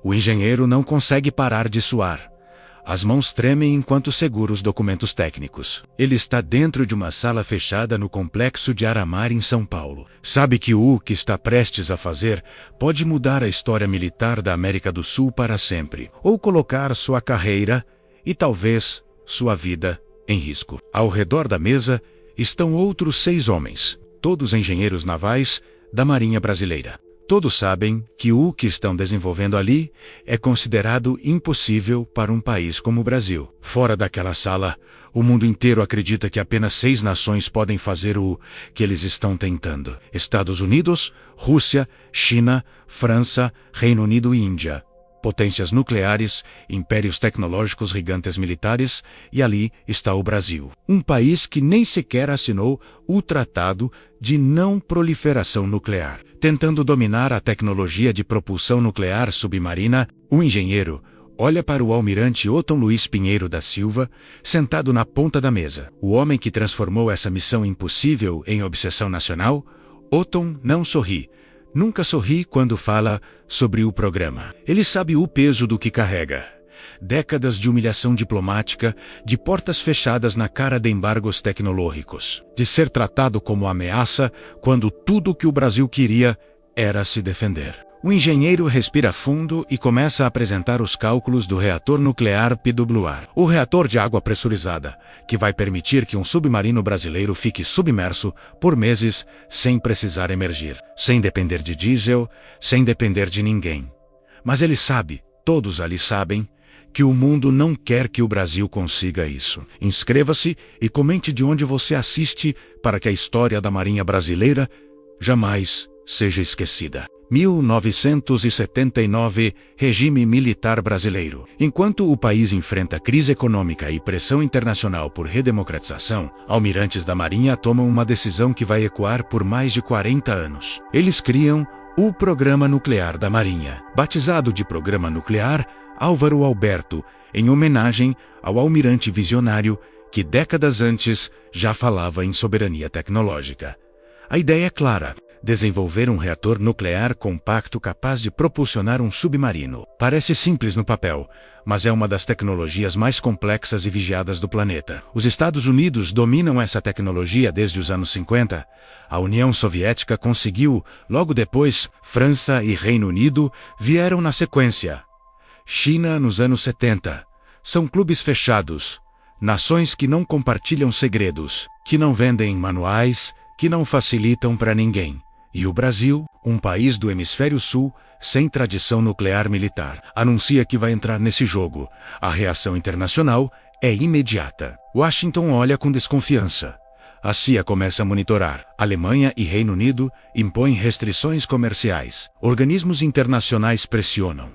O engenheiro não consegue parar de suar. As mãos tremem enquanto segura os documentos técnicos. Ele está dentro de uma sala fechada no complexo de Aramar, em São Paulo. Sabe que o que está prestes a fazer pode mudar a história militar da América do Sul para sempre, ou colocar sua carreira e talvez sua vida em risco. Ao redor da mesa estão outros 6 homens, todos engenheiros navais da Marinha Brasileira. Todos sabem que o que estão desenvolvendo ali é considerado impossível para um país como o Brasil. Fora daquela sala, o mundo inteiro acredita que apenas 6 nações podem fazer o que eles estão tentando: Estados Unidos, Rússia, China, França, Reino Unido e Índia. Potências nucleares, impérios tecnológicos gigantes militares, e ali está o Brasil. Um país que nem sequer assinou o Tratado de Não Proliferação Nuclear. Tentando dominar a tecnologia de propulsão nuclear submarina, o engenheiro olha para o almirante Otton Luiz Pinheiro da Silva, sentado na ponta da mesa. O homem que transformou essa missão impossível em obsessão nacional. Otton não sorri. Nunca sorri quando fala sobre o programa. Ele sabe o peso do que carrega. Décadas de humilhação diplomática, de portas fechadas na cara de embargos tecnológicos, de ser tratado como ameaça quando tudo o que o Brasil queria era se defender. O engenheiro respira fundo e começa a apresentar os cálculos do reator nuclear PWR, o reator de água pressurizada, que vai permitir que um submarino brasileiro fique submerso por meses sem precisar emergir, sem depender de diesel, sem depender de ninguém. Mas ele sabe, todos ali sabem, que o mundo não quer que o Brasil consiga isso. Inscreva-se e comente de onde você assiste para que a história da Marinha Brasileira jamais seja esquecida. 1979, regime militar brasileiro. Enquanto o país enfrenta crise econômica e pressão internacional por redemocratização, almirantes da Marinha tomam uma decisão que vai ecoar por mais de 40 anos. Eles criam o Programa Nuclear da Marinha, batizado de Programa Nuclear Álvaro Alberto, em homenagem ao almirante visionário que décadas antes já falava em soberania tecnológica. A ideia é clara: desenvolver um reator nuclear compacto capaz de propulsionar um submarino. Parece simples no papel, mas é uma das tecnologias mais complexas e vigiadas do planeta. Os Estados Unidos dominam essa tecnologia desde os anos 50. A União Soviética conseguiu, logo depois, França e Reino Unido vieram na sequência. China nos anos 70. São clubes fechados, nações que não compartilham segredos, que não vendem manuais, que não facilitam para ninguém. E o Brasil, um país do hemisfério sul, sem tradição nuclear militar, anuncia que vai entrar nesse jogo. A reação internacional é imediata. Washington olha com desconfiança. A CIA começa a monitorar. Alemanha e Reino Unido impõem restrições comerciais. Organismos internacionais pressionam.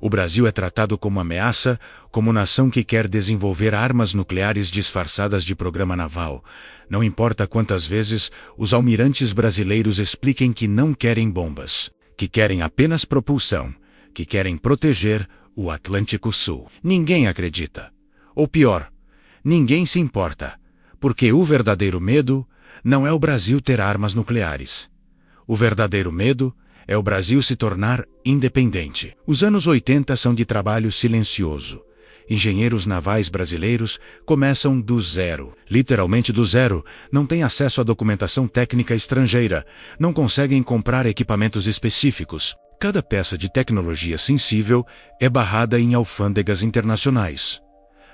O Brasil é tratado como ameaça, como nação que quer desenvolver armas nucleares disfarçadas de programa naval. Não importa quantas vezes os almirantes brasileiros expliquem que não querem bombas, que querem apenas propulsão, que querem proteger o Atlântico Sul. Ninguém acredita. Ou pior, ninguém se importa, porque o verdadeiro medo não é o Brasil ter armas nucleares. O verdadeiro medo é o Brasil se tornar independente. Os anos 80 são de trabalho silencioso. Engenheiros navais brasileiros começam do zero, literalmente do zero, não têm acesso à documentação técnica estrangeira, não conseguem comprar equipamentos específicos. Cada peça de tecnologia sensível é barrada em alfândegas internacionais.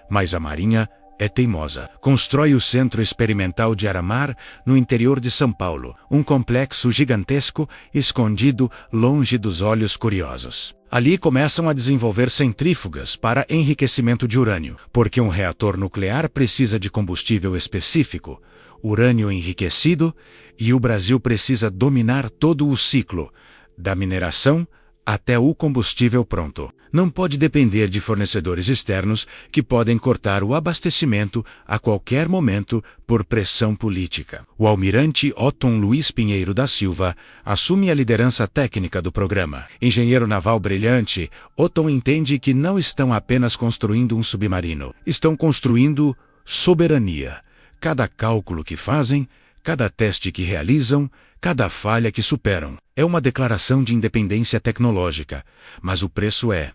Mas a Marinha é teimosa. Constrói o Centro Experimental de Aramar, no interior de São Paulo, um complexo gigantesco escondido longe dos olhos curiosos. Ali começam a desenvolver centrífugas para enriquecimento de urânio, porque um reator nuclear precisa de combustível específico, urânio enriquecido, e o Brasil precisa dominar todo o ciclo, da mineração até o combustível pronto. Não pode depender de fornecedores externos que podem cortar o abastecimento a qualquer momento por pressão política. O almirante Otton Luiz Pinheiro da Silva assume a liderança técnica do programa. Engenheiro naval brilhante, Otton entende que não estão apenas construindo um submarino, estão construindo soberania. Cada cálculo que fazem, cada teste que realizam, cada falha que superam, é uma declaração de independência tecnológica, mas o preço é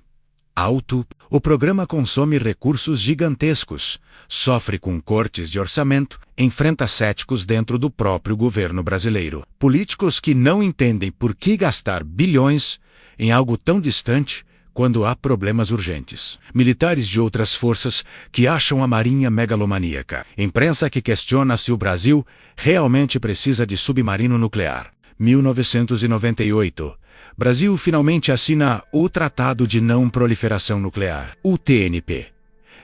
alto, o programa consome recursos gigantescos, sofre com cortes de orçamento, enfrenta céticos dentro do próprio governo brasileiro. Políticos que não entendem por que gastar bilhões em algo tão distante quando há problemas urgentes. Militares de outras forças que acham a Marinha megalomaníaca. Imprensa que questiona se o Brasil realmente precisa de submarino nuclear. 1998. Brasil finalmente assina o Tratado de Não Proliferação Nuclear, o TNP.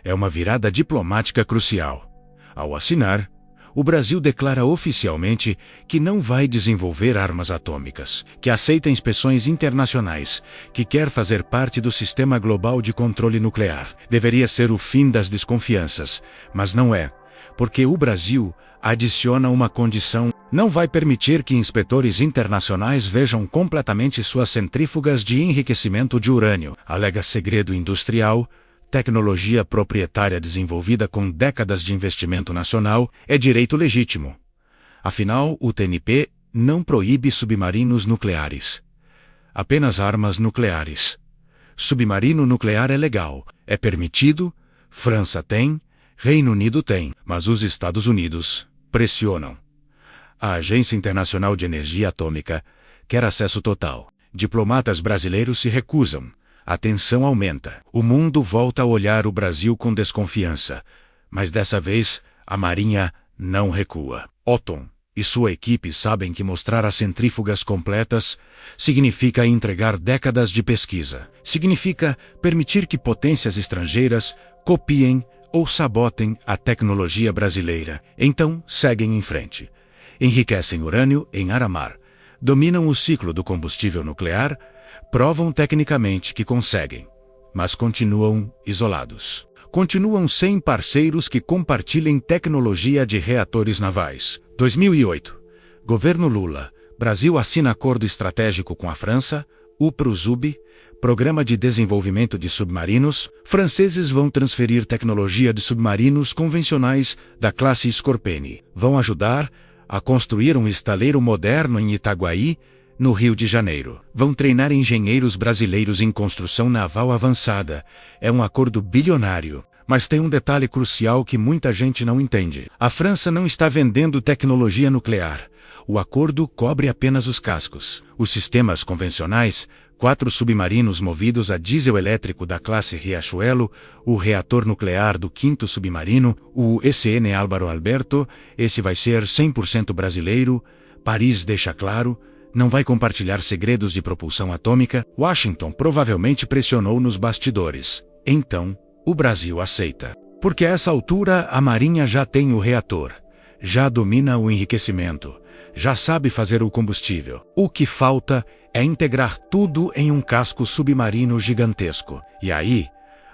É uma virada diplomática crucial. Ao assinar, o Brasil declara oficialmente que não vai desenvolver armas atômicas, que aceita inspeções internacionais, que quer fazer parte do sistema global de controle nuclear. Deveria ser o fim das desconfianças, mas não é, porque o Brasil adiciona uma condição: não vai permitir que inspetores internacionais vejam completamente suas centrífugas de enriquecimento de urânio. Alega segredo industrial, tecnologia proprietária desenvolvida com décadas de investimento nacional, é direito legítimo. Afinal, o TNP não proíbe submarinos nucleares. Apenas armas nucleares. Submarino nuclear é legal, é permitido, França tem, Reino Unido tem, mas os Estados Unidos pressionam. A Agência Internacional de Energia Atômica quer acesso total. Diplomatas brasileiros se recusam. A tensão aumenta. O mundo volta a olhar o Brasil com desconfiança. Mas dessa vez, a Marinha não recua. Otton e sua equipe sabem que mostrar as centrífugas completas significa entregar décadas de pesquisa. Significa permitir que potências estrangeiras copiem ou sabotem a tecnologia brasileira. Então, seguem em frente. Enriquecem urânio em ar-mar. Dominam o ciclo do combustível nuclear. Provam tecnicamente que conseguem, mas continuam isolados. Continuam sem parceiros que compartilhem tecnologia de reatores navais. 2008. Governo Lula. Brasil assina acordo estratégico com a França, o PROSUB, Programa de Desenvolvimento de Submarinos. Franceses vão transferir tecnologia de submarinos convencionais da classe Scorpene. Vão ajudar a construir um estaleiro moderno em Itaguaí, no Rio de Janeiro. Vão treinar engenheiros brasileiros em construção naval avançada. É um acordo bilionário. Mas tem um detalhe crucial que muita gente não entende. A França não está vendendo tecnologia nuclear. O acordo cobre apenas os cascos. Os sistemas convencionais, 4 submarinos movidos a diesel elétrico da classe Riachuelo, o reator nuclear do 5º submarino, o ECN Álvaro Alberto, esse vai ser 100% brasileiro. Paris deixa claro: não vai compartilhar segredos de propulsão atômica. Washington provavelmente pressionou nos bastidores. Então, o Brasil aceita. Porque a essa altura a Marinha já tem o reator, já domina o enriquecimento, já sabe fazer o combustível. O que falta é integrar tudo em um casco submarino gigantesco. E aí,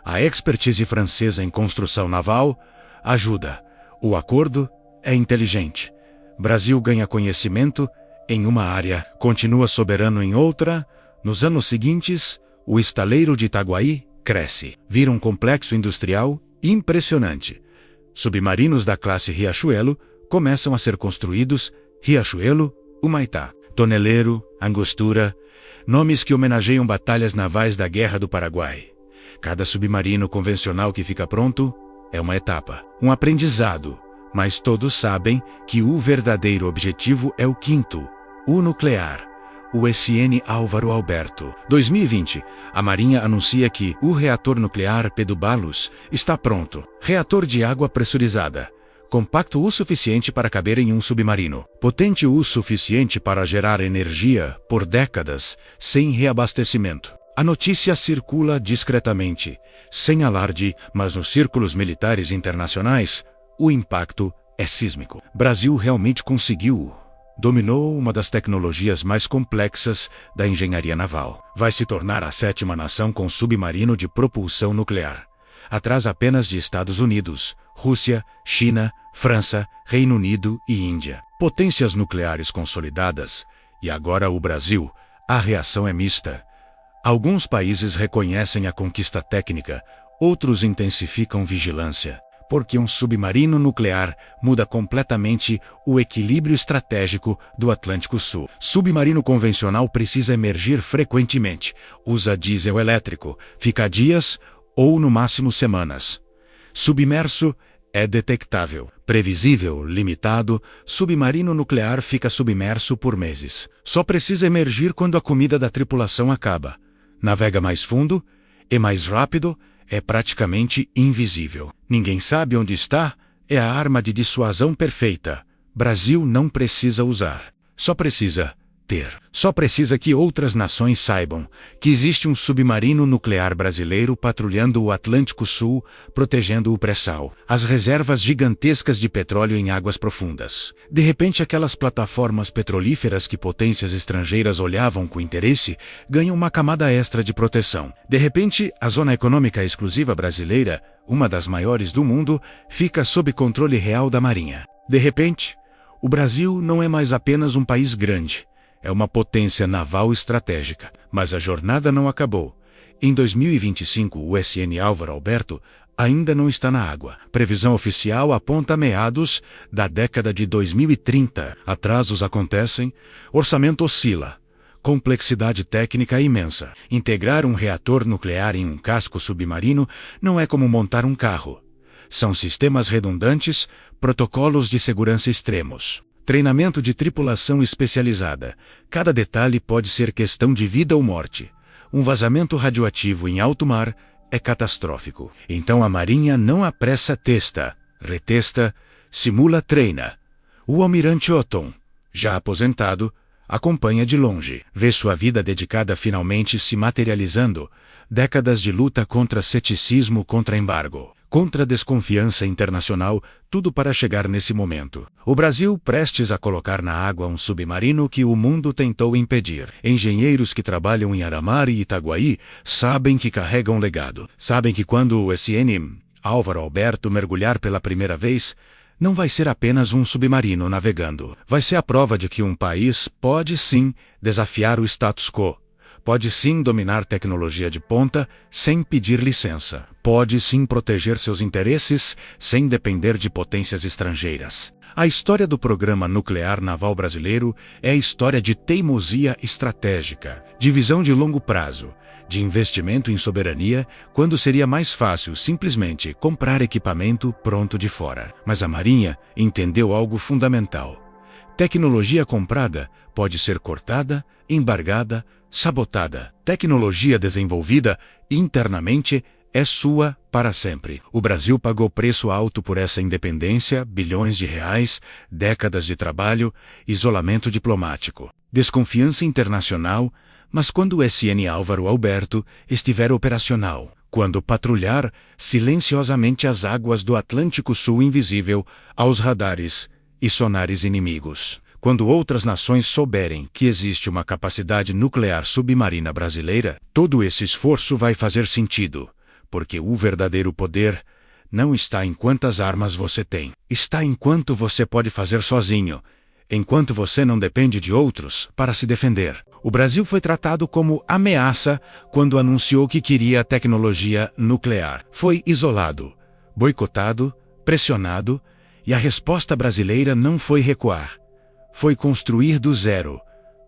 a expertise francesa em construção naval ajuda. O acordo é inteligente. Brasil ganha conhecimento em uma área, continua soberano em outra. Nos anos seguintes, o estaleiro de Itaguaí cresce, vira um complexo industrial impressionante. Submarinos da classe Riachuelo começam a ser construídos. Riachuelo, Humaitá, Toneleiro, Angostura, nomes que homenageiam batalhas navais da Guerra do Paraguai. Cada submarino convencional que fica pronto é uma etapa, um aprendizado, mas todos sabem que o verdadeiro objetivo é o 5º, o nuclear, o ECN Álvaro Alberto. 2020, a Marinha anuncia que o reator nuclear Pedubalos está pronto. Reator de água pressurizada, compacto o suficiente para caber em um submarino, potente o suficiente para gerar energia por décadas, sem reabastecimento. A notícia circula discretamente, sem alarde, mas nos círculos militares internacionais, o impacto é sísmico. Brasil realmente conseguiu. Dominou uma das tecnologias mais complexas da engenharia naval. Vai se tornar a 7ª nação com submarino de propulsão nuclear. Atrás apenas de Estados Unidos, Rússia, China, França, Reino Unido e Índia. Potências nucleares consolidadas. E agora o Brasil. A reação é mista. Alguns países reconhecem a conquista técnica, outros intensificam vigilância. Porque um submarino nuclear muda completamente o equilíbrio estratégico do Atlântico Sul. Submarino convencional precisa emergir frequentemente, usa diesel elétrico, fica dias ou no máximo semanas. Submerso é detectável, previsível, limitado. Submarino nuclear fica submerso por meses. Só precisa emergir quando a comida da tripulação acaba. Navega mais fundo e mais rápido, é praticamente invisível. Ninguém sabe onde está, é a arma de dissuasão perfeita. Brasil não precisa usar, só precisa ter. Só precisa que outras nações saibam que existe um submarino nuclear brasileiro patrulhando o Atlântico Sul, protegendo o pré-sal, as reservas gigantescas de petróleo em águas profundas. De repente, aquelas plataformas petrolíferas que potências estrangeiras olhavam com interesse ganham uma camada extra de proteção. De repente, a Zona Econômica Exclusiva Brasileira, uma das maiores do mundo, fica sob controle real da Marinha. De repente, o Brasil não é mais apenas um país grande. É uma potência naval estratégica. Mas a jornada não acabou. Em 2025, o SN Álvaro Alberto ainda não está na água. Previsão oficial aponta meados da década de 2030. Atrasos acontecem, orçamento oscila. Complexidade técnica imensa. Integrar um reator nuclear em um casco submarino não é como montar um carro. São sistemas redundantes, protocolos de segurança extremos. Treinamento de tripulação especializada. Cada detalhe pode ser questão de vida ou morte. Um vazamento radioativo em alto mar é catastrófico. Então a Marinha não apressa, testa, retesta, simula, treina. O almirante Otton, já aposentado, acompanha de longe. Vê sua vida dedicada finalmente se materializando. Décadas de luta contra ceticismo, contra embargo, contra desconfiança internacional, tudo para chegar nesse momento. O Brasil prestes a colocar na água um submarino que o mundo tentou impedir. Engenheiros que trabalham em Aramar e Itaguaí sabem que carregam legado. Sabem que quando o SN Álvaro Alberto mergulhar pela primeira vez, não vai ser apenas um submarino navegando. Vai ser a prova de que um país pode sim desafiar o status quo. Pode sim dominar tecnologia de ponta sem pedir licença. Pode sim proteger seus interesses sem depender de potências estrangeiras. A história do programa nuclear naval brasileiro é a história de teimosia estratégica, de visão de longo prazo, de investimento em soberania, quando seria mais fácil simplesmente comprar equipamento pronto de fora. Mas a Marinha entendeu algo fundamental. Tecnologia comprada pode ser cortada, embargada, sabotada. Tecnologia desenvolvida internamente é sua para sempre. O Brasil pagou preço alto por essa independência, bilhões de reais, décadas de trabalho, isolamento diplomático, desconfiança internacional, mas quando o SN Álvaro Alberto estiver operacional, quando patrulhar silenciosamente as águas do Atlântico Sul invisível aos radares e sonares inimigos, quando outras nações souberem que existe uma capacidade nuclear submarina brasileira, todo esse esforço vai fazer sentido, porque o verdadeiro poder não está em quantas armas você tem, está em quanto você pode fazer sozinho, enquanto você não depende de outros para se defender. O Brasil foi tratado como ameaça quando anunciou que queria tecnologia nuclear. Foi isolado, boicotado, pressionado, e a resposta brasileira não foi recuar. Foi construir do zero,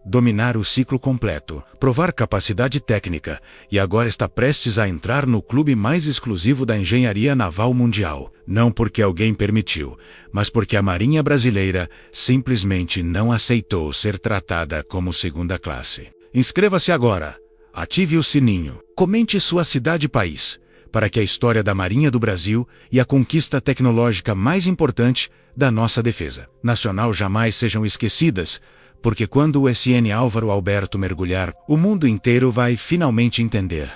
dominar o ciclo completo, provar capacidade técnica, e agora está prestes a entrar no clube mais exclusivo da engenharia naval mundial. Não porque alguém permitiu, mas porque a Marinha brasileira simplesmente não aceitou ser tratada como segunda classe. Inscreva-se agora, ative o sininho, comente sua cidade e país, para que a história da Marinha do Brasil e a conquista tecnológica mais importante da nossa defesa nacional jamais sejam esquecidas, porque quando o SN Álvaro Alberto mergulhar, o mundo inteiro vai finalmente entender.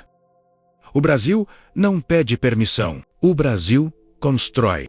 O Brasil não pede permissão, o Brasil constrói.